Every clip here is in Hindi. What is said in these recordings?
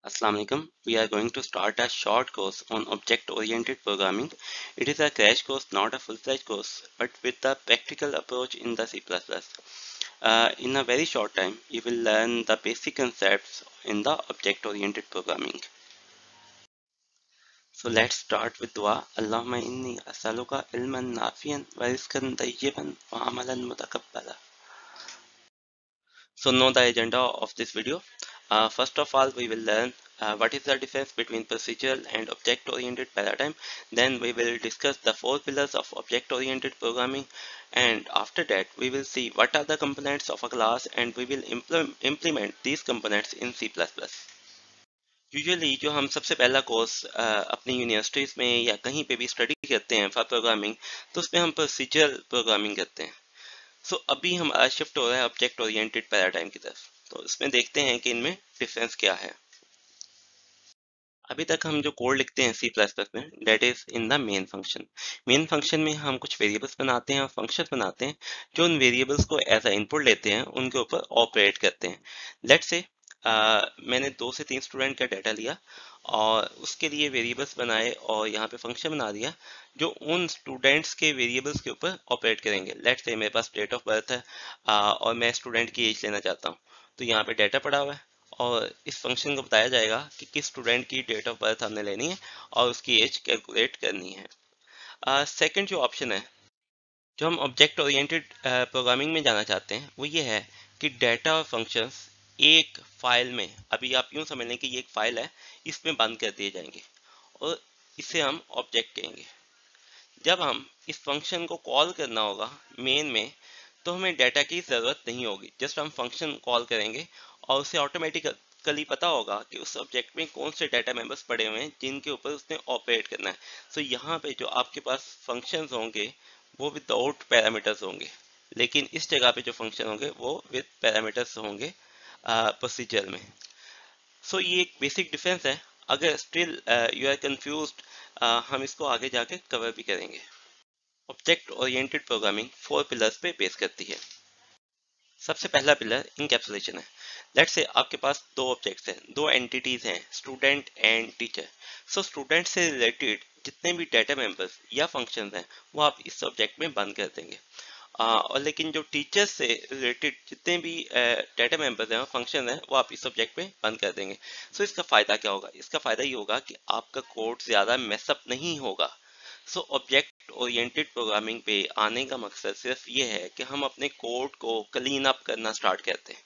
Assalamu alaikum. We are going to start a short course on object-oriented programming. It is a crash course, not a full-fledged course, but with a practical approach in the C++. In a very short time, you will learn the basic concepts in the object-oriented programming. So let's start with dua. Allahumma inni as'aluka ilman nafiyan wa rizqan tayyiban wa amalan mutakabbala. So know the agenda of this video. First of all, we will learn what is the difference between procedural and object-oriented paradigm. Then we will discuss the four pillars of object-oriented programming, and after that we will see what are the components of a class and we will implement these components in C++. Usually जो हम सबसे पहला कोर्स अपनी यूनिवर्सिटीज़ में या कहीं पे भी स्टडी करते हैं फॉर प्रोग्रामिंग, तो उसमें हम प्रोसीजरल प्रोग्रामिंग करते हैं. सो अभी हमारा शिफ्ट हो रहा है ऑब्जेक्ट ओरिएंटेड पैराडाइम की तरफ. तो इसमें देखते हैं कि इनमें डिफरेंस क्या है. अभी तक हम जो कोड लिखते हैं सी प्लस प्लस में, that is in the main function में हम कुछ वेरिएबल्स बनाते हैं और फंक्शन बनाते हैं जो उन वेरिएबल्स को एज अ इनपुट लेते हैं, उनके ऊपर ऑपरेट करते हैं. लेट्स से मैंने 2 से 3 स्टूडेंट का डाटा लिया और उसके लिए वेरिएबल्स बनाए और यहाँ पे फंक्शन बना दिया जो उन स्टूडेंट्स के वेरिएबल्स के ऊपर ऑपरेट करेंगे. लेट्स से मेरे पास डेट ऑफ बर्थ है और मैं स्टूडेंट की एज लेना चाहता हूँ. तो यहाँ पे डाटा पड़ा हुआ है और इस फंक्शन को बताया जाएगा कि किस स्टूडेंट की डेट ऑफ बर्थ हमने लेनी है और उसकी एज कैलकुलेट करनी है. सेकंड जो ऑप्शन है, जो हम ऑब्जेक्ट ओरिएंटेड प्रोग्रामिंग में जाना चाहते हैं, वो ये है कि डेटा और फंक्शंस एक फाइल में, अभी आप यूं समझ लें कि ये एक फाइल है, इसमें बंद कर दिए जाएंगे और इसे हम ऑब्जेक्ट कहेंगे. जब हम इस फंक्शन को कॉल करना होगा मेन में, तो हमें डाटा की ज़रूरत नहीं होगी. जस्ट हम फंक्शन कॉल करेंगे और उसे ऑटोमेटिकली पता होगा कि उस ऑब्जेक्ट में कौन से डाटा मेंबर्स पड़े हुए हैं जिनके ऊपर उसने ऑपरेट करना है. सो यहाँ पे जो आपके पास फंक्शंस होंगे वो विदाउट पैरामीटर्स होंगे, लेकिन इस जगह पे जो फंक्शन होंगे वो विद पैरामीटर्स होंगे प्रोसीजर में. सो ये एक बेसिक डिफरेंस है. अगर स्टिल यू आर कंफ्यूज्ड, हम इसको आगे जाके कवर भी करेंगे. ऑब्जेक्ट ओरिएंटेड प्रोग्रामिंग 4 पिलर्स पे बेस करती है. सबसे पहला पिलर इनकैप्सुलेशन है. लेट्स से आपके पास दो ऑब्जेक्ट्स हैं, दो एंटिटीज हैं, student and teacher. So student से रिलेटेड जितने भी डाटा मेंबर्स या फंक्शंस हैं वो आप इस ऑब्जेक्ट में बंद कर देंगे. और लेकिन जो टीचर्स से रिलेटेड जितने भी डाटा मेंबर्स हैं और फंक्शन हैं वो आप इस ऑब्जेक्ट में बंद कर देंगे. सो इसका फ़ायदा क्या होगा? इसका फ़ायदा ये होगा कि आपका कोड ज़्यादा मैसअप नहीं होगा. सो ऑब्जेक्ट ओरिएंटेड प्रोग्रामिंग पे आने का मकसद सिर्फ ये है कि हम अपने कोड को क्लीन अप करना स्टार्ट करते हैं.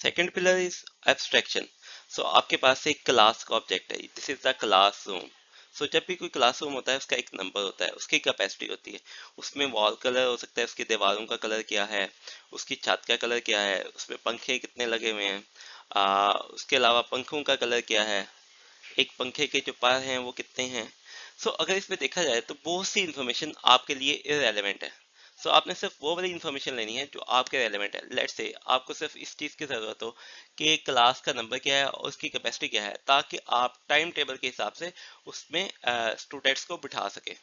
Second pillar is abstraction. So आपके पास एक क्लास का ऑब्जेक्ट है, this is the classroom. So जब भी कोई क्लासरूम होता है उसका एक नंबर होता है, उसकी कैपेसिटी होती है. उसमें वॉल कलर हो सकता है, उसकी दीवारों का कलर क्या है, उसकी छत का कलर क्या है, उसमें पंखे कितने लगे हुए हैं, उसके अलावा पंखों का कलर क्या है, एक पंखे के जो पर हैं वो कितने हैं. सो अगर इसमें देखा जाए तो बहुत सी इंफॉर्मेशन आपके लिए इररेलेवेंट है. सो आपने सिर्फ वो वाली इंफॉर्मेशन लेनी है जो आपके रेलेवेंट है. लेट्स से आपको सिर्फ इस चीज़ की ज़रूरत हो कि क्लास का नंबर क्या है और उसकी कैपेसिटी क्या है, ताकि आप टाइम टेबल के हिसाब से उसमें स्टूडेंट्स को बिठा सके.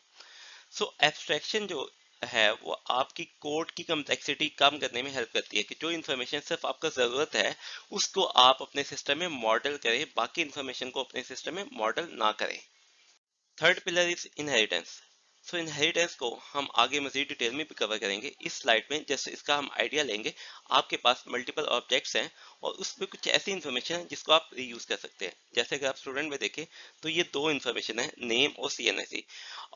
सो एब्स्ट्रैक्शन जो है वो आपकी कोड की कम्प्लेक्सिटी कम करने में हेल्प करती है कि जो इन्फॉर्मेशन सिर्फ आपका ज़रूरत है उसको आप अपने सिस्टम में मॉडल करें, बाकी इन्फॉर्मेशन को अपने सिस्टम में मॉडल ना करें. Third pillar is inheritance. So inheritance को हम आगे मजीद डिटेल में भी कवर करेंगे. इस स्लाइड में जस्ट इसका हम आइडिया लेंगे. आपके पास मल्टीपल ऑब्जेक्ट्स हैं और उसमें कुछ ऐसी इन्फॉर्मेशन है जिसको आप रीयूज कर सकते हैं. जैसे अगर आप स्टूडेंट में देखें तो ये दो इन्फॉर्मेशन है, नेम और CNIC,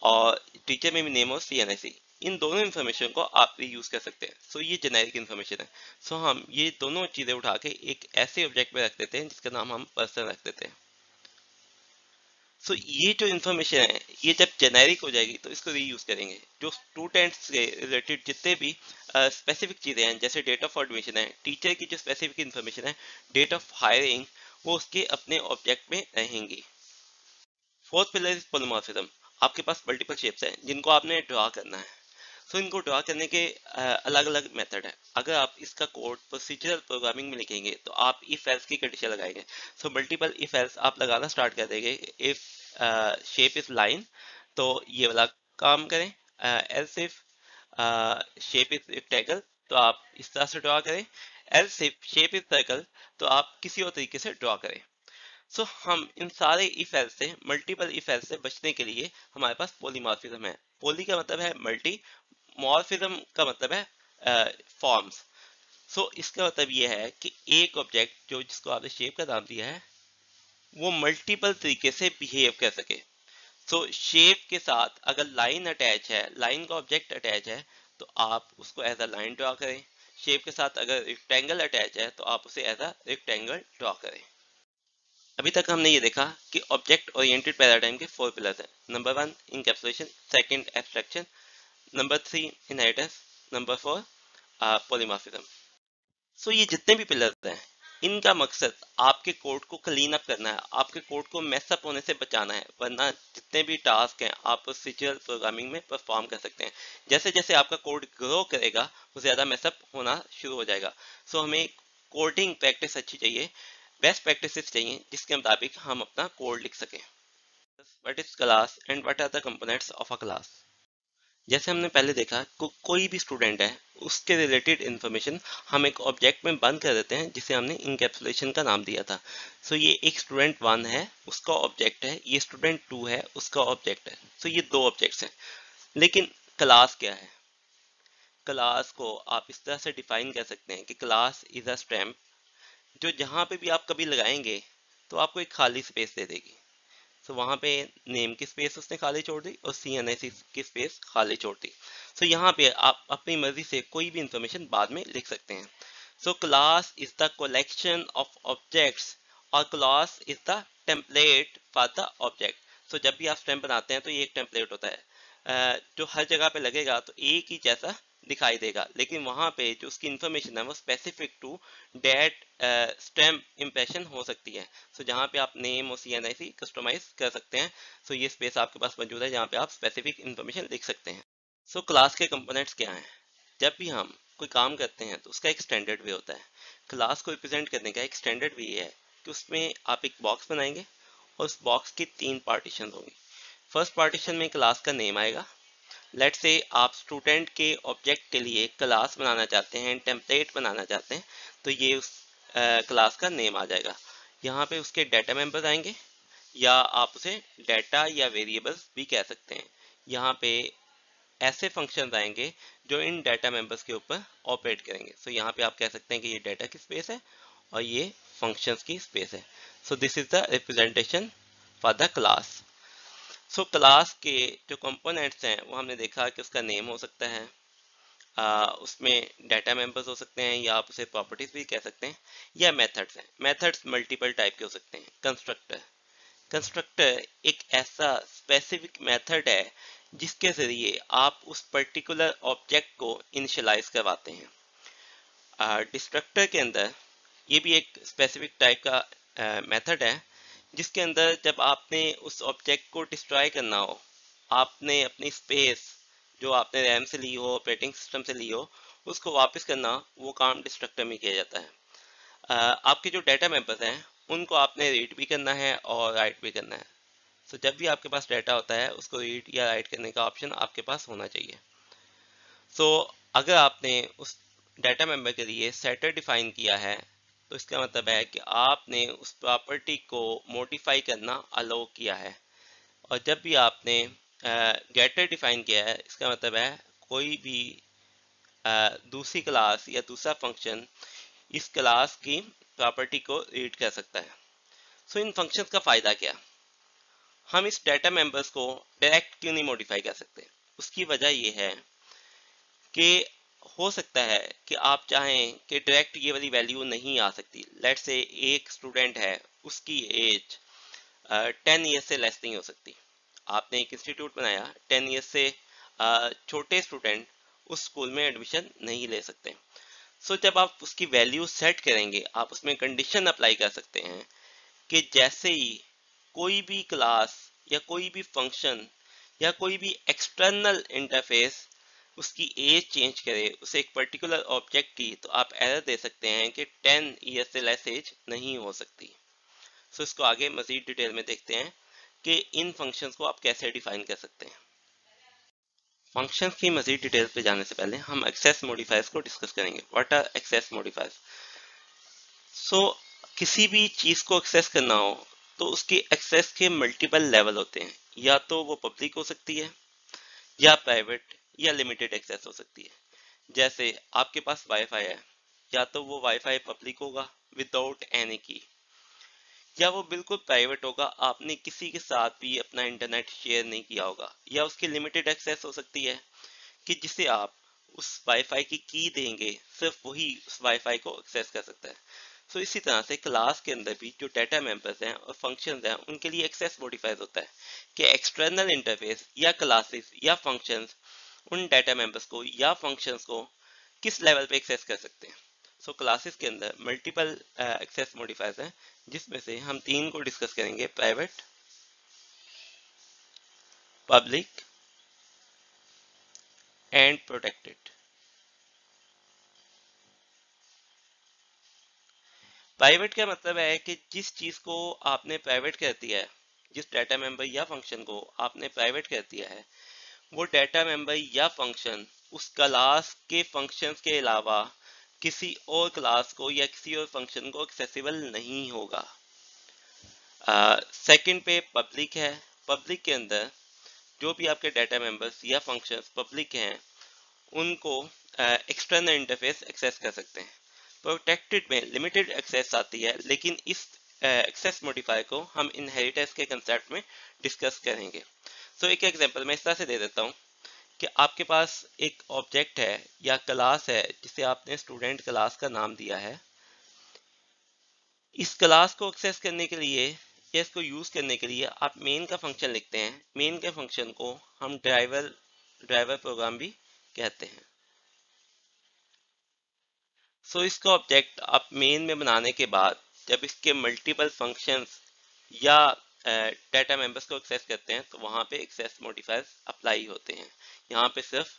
और टीचर में भी नेम और CNIC. इन दोनों इन्फॉर्मेशन को आप रीयूज कर सकते हैं. सो ये जेनेरिक इन्फॉर्मेशन है. सो हम ये दोनों चीज़ें उठा के एक ऐसे ऑब्जेक्ट में रख देते हैं जिसका नाम हम पर्सन रख देते हैं. सो ये जो इन्फॉर्मेशन है ये जब जेनेरिक हो जाएगी तो इसको रीयूज करेंगे. जो स्टूडेंट्स से रिलेटेड जितने भी स्पेसिफिक चीज़ें हैं, जैसे डेट ऑफ एडमिशन है, टीचर की जो स्पेसिफिक इन्फॉर्मेशन है, डेट ऑफ हायरिंग, वो उसके अपने ऑब्जेक्ट में रहेंगी. Fourth pillar is polymorphism. आपके पास मल्टीपल शेप्स हैं जिनको आपने ड्रा करना है. सो इनको ड्रा करने के अलग अलग मेथड है. अगर आप इसका कोड प्रोसीजरल प्रोग्रामिंग में लिखेंगे तो आप इफ एल्स की कंडीशन लगाएंगे. सो मल्टीपल इफ एल्स आप लगाना स्टार्ट कर देंगे. इफ शेप इज लाइन तो ये वाला काम करें. Else if shape is rectangle तो आप इस तरह से ड्रा करें. एल शेप इज सर्कल, तो आप किसी और तरीके से ड्रॉ करें। सो हम इन सारे इफ एल्स से, मल्टीपल इफ एल्स से बचने के लिए हमारे पास पॉलीमॉर्फिज्म है। पॉली का मतलब है मल्टी, मॉर्फिज्म का मतलब है फॉर्म्स। सो इसका मतलब ये है कि एक ऑब्जेक्ट जो जिसको आपने शेप का नाम दिया है वो मल्टीपल तरीके से बिहेव कर सके। सो शेप के साथ अगर लाइन अटैच है, लाइन का ऑब्जेक्ट अटैच है, तो आप उसको एज अ लाइन ड्रॉ करें। शेप के साथ अगर रेक्टेंगल अटैच है तो आप उसे एज अ रेक्टेंगल ड्रॉ करें। अभी तक हमने ये देखा कि ऑब्जेक्ट ओरिएंटेड पैराडाइम के 4 पिलर्स हैं। Number 1 encapsulation, second abstraction, number 3 inheritance, number 4 polymorphism. So ये जितने भी पिलर्स हैं, इनका मकसद आपके कोड को क्लीन अप करना है, आपके कोड को मेसअप होने से बचाना है, वरना जितने भी टास्क हैं आप प्रोसीजरल प्रोग्रामिंग में परफॉर्म कर सकते हैं। जैसे जैसे आपका कोड ग्रो करेगा वो ज़्यादा मेसअप होना शुरू हो जाएगा। सो हमें कोडिंग प्रैक्टिस अच्छी चाहिए, बेस्ट प्रैक्टिसेस चाहिए जिसके मुताबिक हम अपना कोड लिख सकें। What is class and what are the components of a class. जैसे हमने पहले देखा कोई भी स्टूडेंट है उसके रिलेटेड इंफॉर्मेशन हम एक ऑब्जेक्ट में बंद कर देते हैं जिसे हमने इंकैप्सुलेशन का नाम दिया था। सो ये एक स्टूडेंट 1 है उसका ऑब्जेक्ट है, ये स्टूडेंट 2 है उसका ऑब्जेक्ट है। सो ये दो ऑब्जेक्ट्स हैं। लेकिन क्लास क्या है? क्लास को आप इस तरह से डिफाइन कर सकते हैं कि क्लास इज अ स्टैम्प जो जहाँ पे भी आप कभी लगाएंगे तो आपको एक खाली स्पेस दे देगी। सो वहाँ पे नेम की स्पेस उसने खाली छोड़ दी और CNIC की स्पेस खाली छोड़ दी। सो यहाँ पे आप अपनी मर्जी से कोई भी इंफॉर्मेशन बाद में लिख सकते हैं। So class is the collection of objects और class is the template for the object. So जब भी आप स्टैम्प बनाते हैं तो ये एक टेम्पलेट होता है जो हर जगह पे लगेगा तो एक ही जैसा दिखाई देगा, लेकिन वहाँ पे जो उसकी इंफॉर्मेशन है वो specific to date stamp impression हो सकती है। सो जहाँ पे आप नेम और CNIC कस्टमाइज कर सकते हैं। सो ये स्पेस आपके पास मौजूद है जहाँ पे आप स्पेसिफिक इन्फॉर्मेशन लिख सकते हैं। सो क्लास के कंपोनेंट्स क्या हैं? जब भी हम कोई काम करते हैं तो उसका एक स्टैंडर्ड वे होता है। क्लास को रिप्रेजेंट करने का एक स्टैंडर्ड वे है कि उसमें आप एक बॉक्स बनाएंगे और उस बॉक्स की 3 पार्टीशन होंगी। फर्स्ट पार्टीशन में क्लास का नेम आएगा। लेट्स से आप स्टूडेंट के ऑब्जेक्ट के लिए क्लास बनाना चाहते हैं, टेम्पलेट बनाना चाहते हैं, तो ये उस क्लास का नेम आ जाएगा। यहाँ पे उसके डाटा मेंबर्स आएंगे या आप उसे डाटा या वेरिएबल्स भी कह सकते हैं। यहाँ पे ऐसे फंक्शंस आएंगे जो इन डाटा मेंबर्स के ऊपर ऑपरेट करेंगे। सो यहाँ पे आप कह सकते हैं कि ये डाटा की स्पेस है और ये फंक्शंस की स्पेस है। So this is the representation for the class. So class के जो कंपोनेंट्स हैं वो हमने देखा कि उसका नेम हो सकता है, उसमें डाटा मेंबर्स हो सकते हैं या आप उसे प्रॉपर्टीज भी कह सकते हैं, या मेथड्स हैं। मेथड्स मल्टीपल टाइप के हो सकते हैं। कंस्ट्रक्टर, कंस्ट्रक्टर एक ऐसा स्पेसिफिक मेथड है जिसके जरिए आप उस पर्टिकुलर ऑब्जेक्ट को इनिशियलाइज करवाते हैं। डिस्ट्रक्टर के अंदर ये भी एक स्पेसिफिक टाइप का मेथड है जिसके अंदर जब आपने उस ऑब्जेक्ट को डिस्ट्रॉय करना हो, आपने अपनी स्पेस जो आपने रैम से ली हो, ऑपरेटिंग सिस्टम से ली हो, उसको वापस करना, वो काम डिस्ट्रक्टर में किया जाता है। आपके जो डाटा मेंबर्स हैं उनको आपने रीड भी करना है और राइट भी करना है। सो जब भी आपके पास डाटा होता है उसको रीड या राइट करने का ऑप्शन आपके पास होना चाहिए। सो अगर आपने उस डाटा मेंबर के लिए सेटर डिफाइन किया है तो इसका मतलब है कि आपने उस प्रॉपर्टी को मॉडिफाई करना अलाउ किया है। और जब भी आपने गेटर डिफाइन किया है इसका मतलब है कोई भी दूसरी क्लास या दूसरा फंक्शन इस क्लास की प्रॉपर्टी को रीड कर सकता है। सो इन फंक्शंस का फ़ायदा क्या? हम इस डाटा मेंबर्स को डायरेक्ट क्यों नहीं मॉडिफाई कर सकते? उसकी वजह यह है कि हो सकता है कि आप चाहें कि डायरेक्ट ये वाली वैल्यू नहीं आ सकती। लेट्स से एक स्टूडेंट है, उसकी एज 10 ईयर्स से लेस नहीं हो सकती। आपने एक इंस्टीट्यूट बनाया, 10 ईयर्स से छोटे स्टूडेंट उस स्कूल में एडमिशन नहीं ले सकते। सो जब आप उसकी वैल्यू सेट करेंगे आप उसमें कंडीशन अप्लाई कर सकते हैं कि जैसे ही कोई भी क्लास या कोई भी फंक्शन या कोई भी एक्सटर्नल इंटरफेस उसकी एज चेंज करे उसे एक पर्टिकुलर ऑब्जेक्ट की, तो आप एरर दे सकते हैं कि 10 ईयर से लेस एज नहीं हो सकती। सो इसको आगे मजीद डिटेल में देखते हैं कि इन फंक्शंस को आप कैसे डिफाइन कर सकते हैं। फंक्शंस की मजीद डिटेल्स पे जाने से पहले हम एक्सेस मॉडिफायर्स को डिस्कस करेंगे। What are access modifiers? So किसी भी चीज को एक्सेस करना हो तो उसकी एक्सेस के मल्टीपल लेवल होते हैं, या तो वो पब्लिक हो सकती है या प्राइवेट या लिमिटेड एक्सेस हो सकती है। जैसे आपके पास वाईफाई है, या तो वो वाईफाई पब्लिक होगा विदाउट एनी की, या वो बिल्कुल प्राइवेट होगा, आपने किसी के साथ भी अपना इंटरनेट शेयर नहीं किया होगा, या उसकी लिमिटेड एक्सेस हो सकती है कि जिसे आप उस वाईफाई की देंगे, सिर्फ वही उस वाईफाई को एक्सेस कर सकता है। सो इसी तरह से क्लास के अंदर भी जो डाटा मेंबर्स हैं और फंक्शंस हैं उनके लिए एक्सेस मॉडिफायर होता है कि एक्सटर्नल इंटरफेस या क्लासेस या फंक्शंस उन डाटा मेंबर्स को या फंक्शंस को किस लेवल पे एक्सेस कर सकते हैं। सो क्लासेस के अंदर मल्टीपल एक्सेस मॉडिफायर्स हैं, जिसमें से हम तीन को डिस्कस करेंगे: private, public and protected. Private का मतलब है कि जिस चीज को आपने प्राइवेट कर दिया है, जिस डाटा मेंबर या फंक्शन को आपने प्राइवेट कर दिया है, वो डाटा मेंबर या फंक्शन उस क्लास के फंक्शंस के अलावा किसी और क्लास को या किसी और फंक्शन को एक्सेसिबल नहीं होगा। सेकंड पे पब्लिक है। पब्लिक के अंदर जो भी आपके डाटा मेंबर्स या फंक्शंस पब्लिक हैं उनको एक्सटर्नल इंटरफेस एक्सेस कर सकते हैं। प्रोटेक्टेड में लिमिटेड एक्सेस आती है, लेकिन इस एक्सेस मॉडिफायर को हम इनहेरिटेंस के कंसेप्ट में डिस्कस करेंगे। सो एक एग्जांपल मैं इस तरह से दे देता हूँ कि आपके पास एक ऑब्जेक्ट है या क्लास है जिसे आपने स्टूडेंट क्लास का नाम दिया है। इस क्लास को एक्सेस करने के लिए या इसको यूज करने के लिए आप मेन का फंक्शन लिखते हैं। मेन के फंक्शन को हम ड्राइवर प्रोग्राम भी कहते हैं। सो इसका ऑब्जेक्ट आप मेन में बनाने के बाद जब इसके मल्टीपल फंक्शंस या डाटा मेंबर्स को एक्सेस करते हैं तो वहाँ पे एक्सेस मॉडिफायर्स अप्लाई होते हैं। यहाँ पे सिर्फ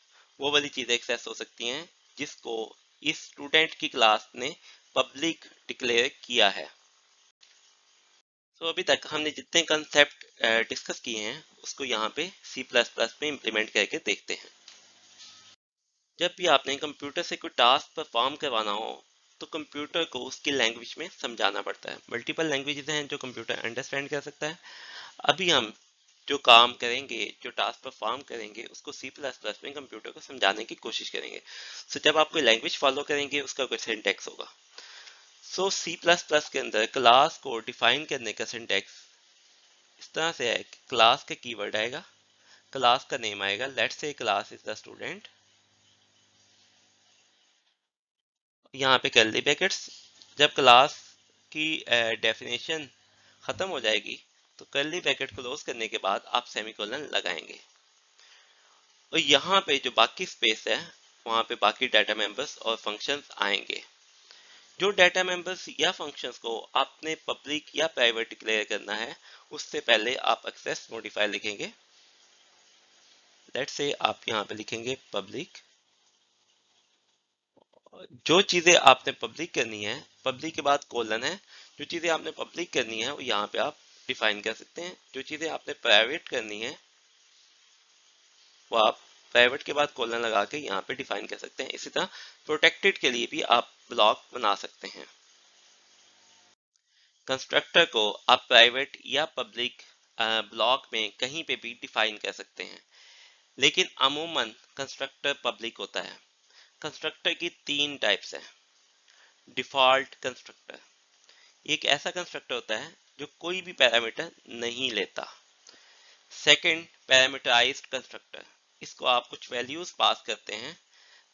वो वाली चीज़ें एक्सेस हो सकती हैं जिसको इस स्टूडेंट की क्लास ने पब्लिक डिक्लेयर किया है। सो अभी तक हमने जितने कंसेप्ट डिस्कस किए हैं उसको यहाँ पे C++ में इम्प्लीमेंट करके देखते हैं। जब भी आपने कंप्यूटर से कोई टास्क परफॉर्म करवाना हो तो कंप्यूटर को उसकी लैंग्वेज में समझाना पड़ता है। मल्टीपल लैंग्वेजेस हैं जो कंप्यूटर अंडरस्टैंड कर सकता है। अभी हम जो काम करेंगे, जो टास्क परफॉर्म करेंगे, उसको C++ में कंप्यूटर को समझाने की कोशिश करेंगे। सो जब आप कोई लैंग्वेज फॉलो करेंगे उसका कोई सिंटैक्स होगा। सो C++ के अंदर क्लास को डिफाइन करने का सिंटैक्स इस तरह से है कि क्लास का कीवर्ड आएगा, क्लास का नेम आएगा, let's say class is the student, यहाँ पे कर्ली ब्रैकेट्स। जब क्लास की डेफिनेशन खत्म हो जाएगी तो कर्ली ब्रैकेट क्लोज करने के बाद आप सेमीकोलन लगाएंगे, और यहाँ पे जो बाकी स्पेस है वहाँ पे बाकी डाटा मेंबर्स और फंक्शंस आएंगे। जो डाटा मेंबर्स या फंक्शंस को आपने पब्लिक या प्राइवेट डिक्लेयर करना है उससे पहले आप एक्सेस मॉडिफायर लिखेंगे। लेट्स से आप यहाँ पे लिखेंगे पब्लिक। जो चीजें आपने पब्लिक करनी है, पब्लिक के बाद कोलन है, जो चीजें आपने पब्लिक करनी है वो यहाँ पे आप डिफाइन कर सकते हैं। जो चीजें आपने प्राइवेट करनी है वो आप प्राइवेट के बाद कोलन लगा के यहाँ पे डिफाइन कर सकते हैं। इसी तरह प्रोटेक्टेड के लिए भी आप ब्लॉक बना सकते हैं। कंस्ट्रक्टर को आप प्राइवेट या पब्लिक ब्लॉक में कहीं पे भी डिफाइन कर सकते हैं, लेकिन अमूमन कंस्ट्रक्टर पब्लिक होता है। कंस्ट्रक्टर की तीन टाइप्स हैं। डिफॉल्ट कंस्ट्रक्टर एक ऐसा कंस्ट्रक्टर होता है जो कोई भी पैरामीटर नहीं लेता। सेकंड, पैरामीटराइज्ड कंस्ट्रक्टर, इसको आप कुछ वैल्यूज पास करते हैं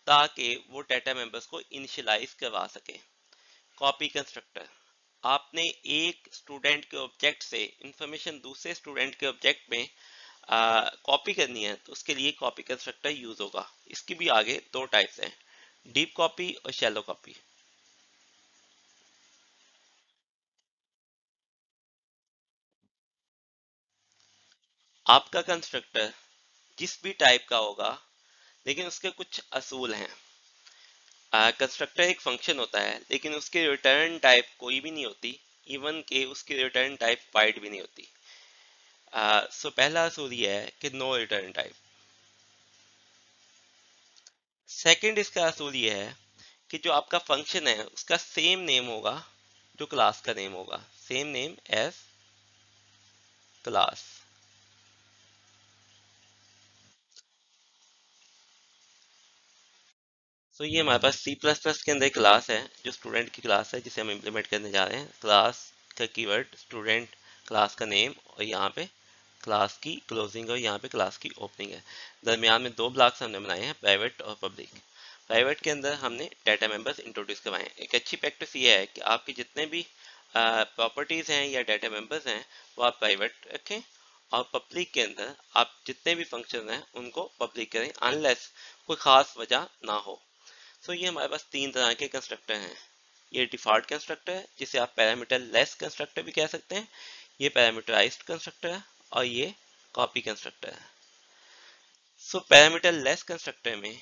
ताकि वो डाटा मेंबर्स को इनिशियलाइज करवा सके। कॉपी कंस्ट्रक्टर, आपने एक स्टूडेंट के ऑब्जेक्ट से इंफॉर्मेशन दूसरे स्टूडेंट के ऑब्जेक्ट में कॉपी करनी है तो उसके लिए कॉपी कंस्ट्रक्टर यूज होगा। इसकी भी आगे दो टाइप्स हैं, डीप कॉपी और शैलो कॉपी। आपका कंस्ट्रक्टर जिस भी टाइप का होगा, लेकिन उसके कुछ असूल हैं। कंस्ट्रक्टर एक फंक्शन होता है लेकिन उसकी रिटर्न टाइप कोई भी नहीं होती, इवन के उसकी रिटर्न टाइप वाइड भी नहीं होती। सो पहला असूल ये है कि नो रिटर्न टाइप। सेकंड इसका असूल ये है कि जो आपका फंक्शन है उसका सेम नेम होगा जो क्लास का नेम होगा, सेम नेम एज क्लास। सो ये हमारे पास सी प्लस प्लस के अंदर एक क्लास है जो स्टूडेंट की क्लास है जिसे हम इम्प्लीमेंट करने जा रहे हैं। क्लास का कीवर्ड स्टूडेंट, क्लास का नेम और यहाँ पे क्लास की क्लोजिंग और यहाँ पे क्लास की ओपनिंग है। दरमियान में दो ब्लॉक्स हमने बनाए हैं, प्राइवेट और पब्लिक। प्राइवेट के अंदर हमने डाटा मेंबर्स इंट्रोड्यूस करवाए हैं। एक अच्छी प्रैक्टिस ये है कि आपके जितने भी प्रॉपर्टीज हैं या डाटा मेंबर्स हैं वो आप प्राइवेट रखें, और पब्लिक के अंदर आप जितने भी फंक्शन हैं उनको पब्लिक करें अनलेस कोई खास वजह ना हो। सो ये हमारे पास तीन तरह के कंस्ट्रक्टर हैं। ये डिफॉल्ट कंस्ट्रक्टर है जिसे आप पैरामीटर लेस कंस्ट्रक्टर भी कह सकते हैं, ये पैरामीटराइज्ड कंस्ट्रक्टर है, और ये कॉपी कंस्ट्रक्टर है। सो पैरामीटर लेस कंस्ट्रक्टर में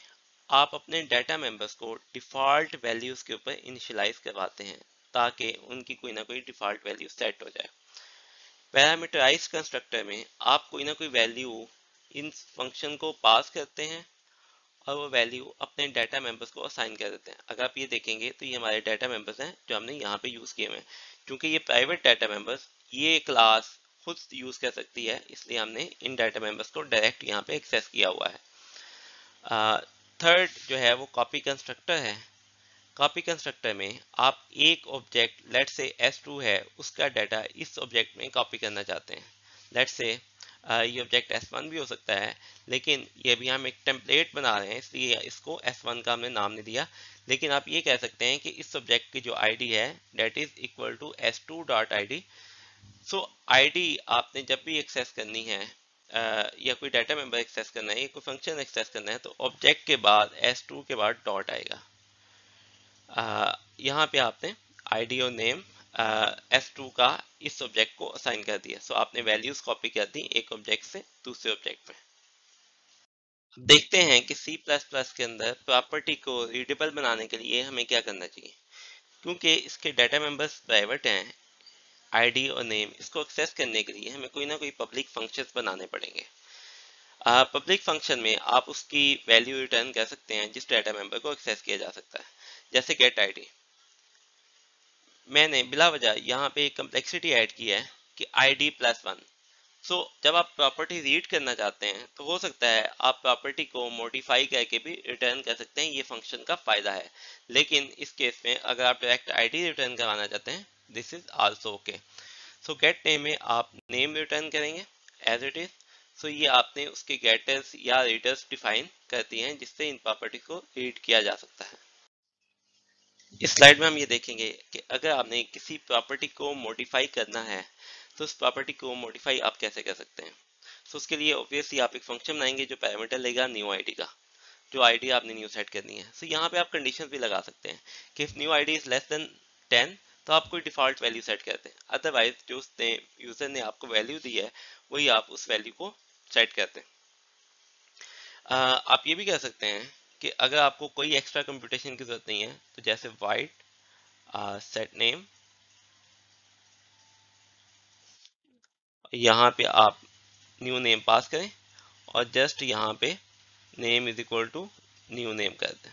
आप अपने डाटा मेंबर्स को डिफॉल्ट वैल्यूज के ऊपर इनिशियलाइज करवाते हैं ताकि उनकी कोई ना कोई डिफॉल्ट वैल्यू सेट हो जाए। पैरामीटराइज्ड कंस्ट्रक्टर में आप कोई ना कोई वैल्यू इन फंक्शन को पास करते हैं और वो वैल्यू अपने डाटा मेंबर्स को असाइन कर देते हैं। अगर आप ये देखेंगे तो ये हमारे डाटा मेंबर्स हैं जो हमने यहाँ पे यूज़ किए हुए हैं। क्योंकि ये प्राइवेट डाटा मेंबर्स ये क्लास खुद यूज़ कर सकती है, इसलिए हमने इन डाटा मेंबर्स को डायरेक्ट यहाँ पे एक्सेस किया हुआ है। थर्ड जो है वो कॉपी कंस्ट्रक्टर है। कॉपी कंस्ट्रक्टर में आप एक ऑब्जेक्ट लेट से S2 है उसका डाटा इस ऑब्जेक्ट में कॉपी करना चाहते हैं। लेट से ये ऑब्जेक्ट S1 भी हो सकता है, लेकिन ये अभी हम एक टेम्पलेट बना रहे हैं इसलिए इसको S1 का हमने नाम नहीं दिया। लेकिन आप ये कह सकते हैं कि इस ऑब्जेक्ट की जो आईडी है that is equal to S2 dot ID। So ID आपने जब भी एक्सेस करनी है या कोई डाटा मेंबर एक्सेस करना है या कोई फंक्शन एक्सेस करना है तो ऑब्जेक्ट के बाद S2 के बाद डॉट आएगा। यहाँ पे आपने आईडी और नेम S2 का इस ऑब्जेक्ट को असाइन कर दिया। सो आपने वैल्यूज कॉपी कर दी एक ऑब्जेक्ट से दूसरे ऑब्जेक्ट में। देखते हैं कि C++ के अंदर प्रॉपर्टी को रीडेबल बनाने के लिए हमें क्या करना चाहिए। क्योंकि इसके डाटा मेंबर्स प्राइवेट हैं, आईडी और नेम, इसको एक्सेस करने के लिए हमें कोई ना कोई पब्लिक फंक्शंस बनाने पड़ेंगे। पब्लिक फंक्शन में आप उसकी वैल्यू रिटर्न कर सकते हैं जिस डाटा मेंबर को एक्सेस किया जा सकता है, जैसे गेट आईडी। मैंने बिला वजह यहाँ पे एक कम्प्लेक्सिटी ऐड की है कि ID+1। सो जब आप प्रॉपर्टी रीड करना चाहते हैं तो हो सकता है आप प्रॉपर्टी को मॉडिफाई करके भी रिटर्न कर सकते हैं, ये फंक्शन का फायदा है। लेकिन इस केस में अगर आप डायरेक्ट आईडी रिटर्न करवाना चाहते हैं this is also okay. So gate name में आप नेम रिटर्न करेंगे एज इट इज। सो ये आपने उसके गेटर्स या रीडर्स डिफाइन करती हैं जिससे इन प्रॉपर्टी को रीड किया जा सकता है। इस स्लाइड में हम ये देखेंगे कि अगर आपने किसी प्रॉपर्टी को मॉडिफाई करना है तो उस प्रॉपर्टी को मॉडिफाई आप कैसे कर सकते हैं। तो उसके लिए ऑब्वियसली आप एक फंक्शन बनाएंगे जो पैरामीटर लेगा न्यू आईडी का, जो आईडी आपने न्यू सेट करनी है। सो यहाँ पे आप कंडीशन भी लगा सकते हैं कि if new ID is less than 10 तो आप कोई डिफॉल्ट वैल्यू सेट करते हैं, अदरवाइज जो उसने यूजर ने आपको वैल्यू दी है वही आप उस वैल्यू को सेट करते हैं। आप ये भी कह सकते हैं कि अगर आपको कोई एक्स्ट्रा कंप्यूटेशन की जरूरत नहीं है तो जैसे वाइट सेट नेम, यहाँ पे आप न्यू नेम पास करें और जस्ट यहाँ पे name is equal to new name कर दें।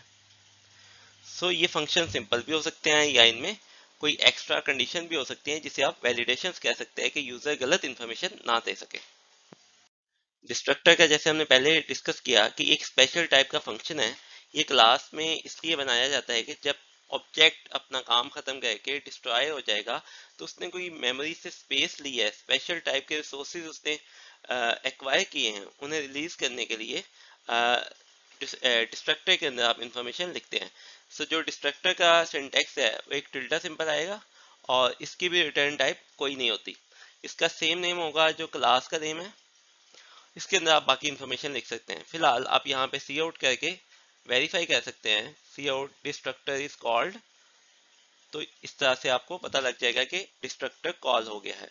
सो ये फंक्शन सिंपल भी हो सकते हैं या इनमें कोई एक्स्ट्रा कंडीशन भी हो सकती है जिसे आप वैलिडेशन कह सकते हैं कि यूजर गलत इन्फॉर्मेशन ना दे सके। डिस्ट्रक्टर का जैसे हमने पहले डिस्कस किया कि एक स्पेशल टाइप का फंक्शन है। ये क्लास में इसलिए बनाया जाता है कि जब ऑब्जेक्ट अपना काम खत्म करके डिस्ट्रॉय हो जाएगा तो उसने कोई मेमोरी से स्पेस ली है, स्पेशल टाइप के रिसोर्सेज उसने एक्वायर किए हैं, उन्हें रिलीज करने के लिए डिस्ट्रक्टर के अंदर आप इंफॉर्मेशन लिखते हैं। सो जो डिस्ट्रक्टर का सिंटैक्स है वो एक टिल्डा सिंबल आएगा और इसकी भी रिटर्न टाइप कोई नहीं होती। इसका सेम नेम होगा जो क्लास का नेम है, इसके अंदर आप बाकी इंफॉर्मेशन लिख सकते हैं। फिलहाल आप यहाँ पे सी आउट करके वेरीफाई कर सकते हैं सी आउट डिस्ट्रक्टर इज कॉल्ड, तो इस तरह से आपको पता लग जाएगा कि डिस्ट्रक्टर कॉल हो गया है।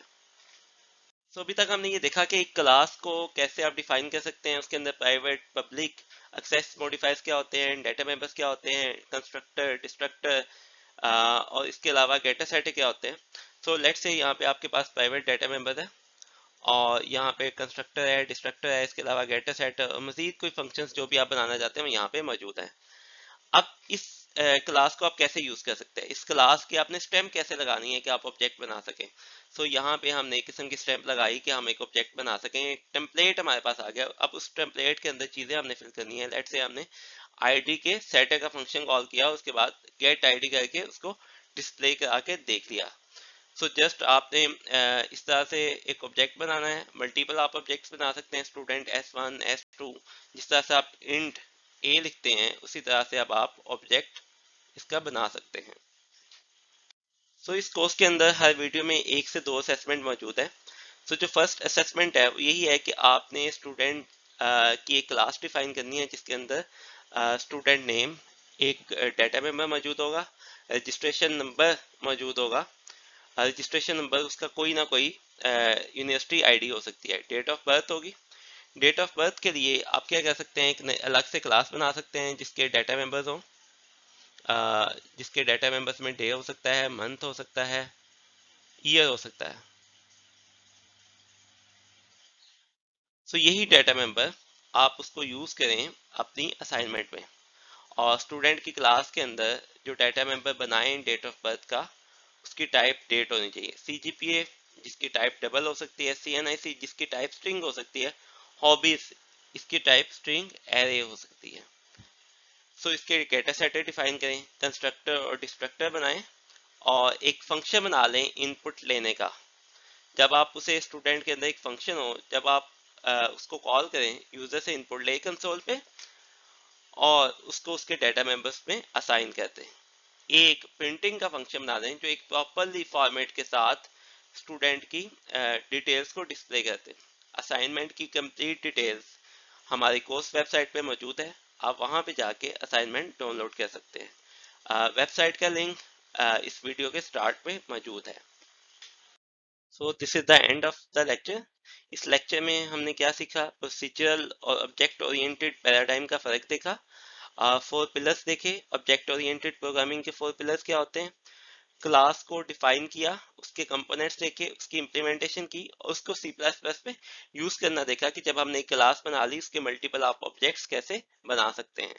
सो अभी तक हमने ये देखा कि एक क्लास को कैसे आप डिफाइन कर सकते हैं, उसके अंदर प्राइवेट पब्लिक एक्सेस मॉडिफायर्स क्या होते हैं, डाटा मेंबर्स क्या होते हैं, कंस्ट्रक्टर डिस्ट्रक्टर और इसके अलावा गेटर सेट क्या होते हैं। सो लेट्स से यहाँ पे आपके पास प्राइवेट डाटा मेंबर है और यहाँ पे कंस्ट्रक्टर है, डिस्ट्रक्टर है, इसके अलावा गेटर सेट और मजीद कोई फंक्शंस जो भी आप बनाना चाहते हैं वो यहाँ पे मौजूद है। अब इस क्लास को आप कैसे यूज कर सकते हैं, इस क्लास की आपने स्टैम्प कैसे लगानी है कि आप ऑब्जेक्ट बना सकें। सो यहाँ पे हमने एक किस्म की स्टैम्प लगाई कि हम एक ऑब्जेक्ट बना सकें। एक टेम्पलेट हमारे पास आ गया। अब उस टेम्पलेट के अंदर चीजें हमने फिल करनी है। लेट्स से हमने आईडी के सेट का फंक्शन कॉल किया, उसके बाद गेट आईडी करके उसको डिस्प्ले करा के देख लिया। सो जस्ट आपने इस तरह से एक ऑब्जेक्ट बनाना है। मल्टीपल आप ऑब्जेक्ट्स बना सकते हैं, स्टूडेंट S1 S2। जिस तरह से आप इंट ए लिखते हैं उसी तरह से अब आप ऑब्जेक्ट इसका बना सकते हैं। सो इस कोर्स के अंदर हर वीडियो में 1 से 2 असेसमेंट मौजूद है। सो जो फर्स्ट असेसमेंट है वो यही है कि आपने स्टूडेंट की एक क्लास डिफाइन करनी है जिसके अंदर स्टूडेंट नेम एक डाटा मेंबर मौजूद होगा, रजिस्ट्रेशन नंबर मौजूद होगा। रजिस्ट्रेशन नंबर उसका कोई ना कोई यूनिवर्सिटी आईडी हो सकती है। डेट ऑफ बर्थ होगी। डेट ऑफ बर्थ के लिए आप क्या कर सकते हैं, एक अलग से क्लास बना सकते हैं जिसके डाटा मेंबर्स हों। जिसके डाटा मेंबर्स में डे हो सकता है, मंथ हो सकता है, ईयर हो सकता है। सो यही डाटा मेंबर आप उसको यूज करें अपनी असाइनमेंट में। और स्टूडेंट की क्लास के अंदर जो डाटा मेंबर बनाएं डेट ऑफ बर्थ का, उसकी टाइप डेट होनी चाहिए। CGPA जिसकी टाइप डबल हो सकती है, CNIC जिसकी टाइप स्ट्रिंग हो सकती है, हॉबीज इसकी टाइप स्ट्रिंग एरे हो सकती है। सो इसके डेटा सेट डिफाइन करें, कंस्ट्रक्टर और डिस्ट्रक्टर बनाएं और एक फंक्शन बना लें इनपुट लेने का। जब आप उसे स्टूडेंट के अंदर एक फंक्शन हो, जब आप उसको कॉल करें, यूजर से इनपुट ले कंसोल पे और उसको उसके डाटा मेंबर्स में असाइन करते हैं। एक प्रिंटिंग का फंक्शन बना दें जो एक प्रॉपरली फॉर्मेट के साथ स्टूडेंट की डिटेल्स को डिस्प्ले करते हैं। असाइनमेंट की कंप्लीट डिटेल्स हमारी कोर्स वेबसाइट पे मौजूद है। आप वहां पे जाके असाइनमेंट डाउनलोड कर सकते हैं। वेबसाइट का लिंक इस वीडियो के स्टार्ट में मौजूद है। So this is the end of the lecture. इस लेक्चर में हमने क्या सीखा, प्रोसीजरल और ऑब्जेक्ट ओरिएंटेड पैराडाइम का फर्क देखा, 4 पिलर्स देखे। ऑब्जेक्ट ओरिएंटेड प्रोग्रामिंग के 4 पिलर्स क्या होते हैं, क्लास को डिफाइन किया, उसके कंपोनेंट्स देखे, उसकी इम्प्लीमेंटेशन की और उसको C++ पे यूज करना देखा कि जब हमने एक क्लास बना ली उसके मल्टीपल आप ऑब्जेक्ट्स कैसे बना सकते हैं।